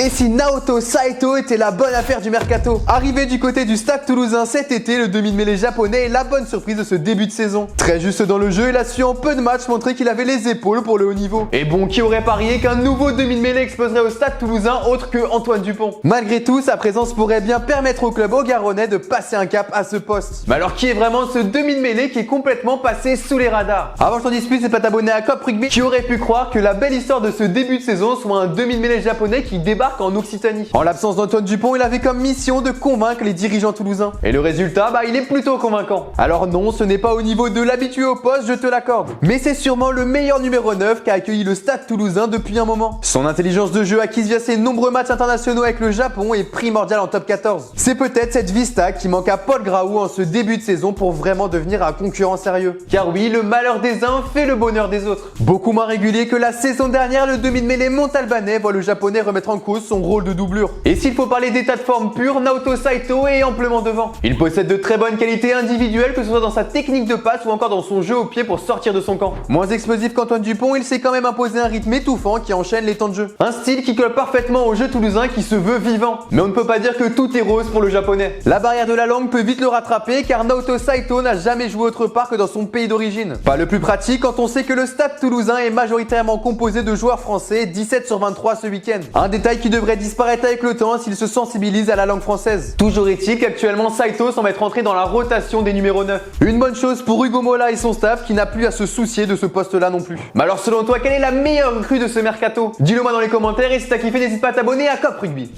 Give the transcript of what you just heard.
Et si Naoto Saito était la bonne affaire du mercato? Arrivé du côté du Stade Toulousain cet été, le demi-de-mêlée japonais est la bonne surprise de ce début de saison. Très juste dans le jeu, il a su en peu de matchs montrer qu'il avait les épaules pour le haut niveau. Et bon, qui aurait parié qu'un nouveau demi-de-mêlée exploserait au Stade Toulousain autre que Antoine Dupont? Malgré tout, sa présence pourrait bien permettre au club haut-garonnais de passer un cap à ce poste. Mais alors qui est vraiment ce demi-de-mêlée qui est complètement passé sous les radars? Avant que je t'en dise plus, c'est pas t'abonner à Cop Rugby. Qui aurait pu croire que la belle histoire de ce début de saison soit un demi-de-mêlée japonais qui débarque en Occitanie? En l'absence d'Antoine Dupont, il avait comme mission de convaincre les dirigeants toulousains. Et le résultat, il est plutôt convaincant. Alors non, ce n'est pas au niveau de l'habitué au poste, je te l'accorde. Mais c'est sûrement le meilleur numéro 9 qu'a accueilli le Stade Toulousain depuis un moment. Son intelligence de jeu acquise via ses nombreux matchs internationaux avec le Japon est primordiale en top 14. C'est peut-être cette vista qui manque à Paul Graou en ce début de saison pour vraiment devenir un concurrent sérieux. Car oui, le malheur des uns fait le bonheur des autres. Beaucoup moins régulier que la saison dernière, le demi-de-mêlée montalbanais voit le japonais remettre en cause son rôle de doublure. Et s'il faut parler d'état de forme pur, Naoto Saito est amplement devant. Il possède de très bonnes qualités individuelles, que ce soit dans sa technique de passe ou encore dans son jeu au pied pour sortir de son camp. Moins explosif qu'Antoine Dupont, il s'est quand même imposé un rythme étouffant qui enchaîne les temps de jeu. Un style qui colle parfaitement au jeu toulousain qui se veut vivant. Mais on ne peut pas dire que tout est rose pour le japonais. La barrière de la langue peut vite le rattraper car Naoto Saito n'a jamais joué autre part que dans son pays d'origine. Pas le plus pratique quand on sait que le Stade Toulousain est majoritairement composé de joueurs français, 17 sur 23 ce week-end. Un détail qui devrait disparaître avec le temps s'il se sensibilise à la langue française. Toujours est-il qu'actuellement Saito semble être entré dans la rotation des numéros 9. Une bonne chose pour Hugo Mola et son staff qui n'a plus à se soucier de ce poste-là non plus. Mais alors selon toi, quelle est la meilleure recrue de ce mercato? Dis-le moi dans les commentaires et si t'as kiffé, n'hésite pas à t'abonner à Cop Rugby.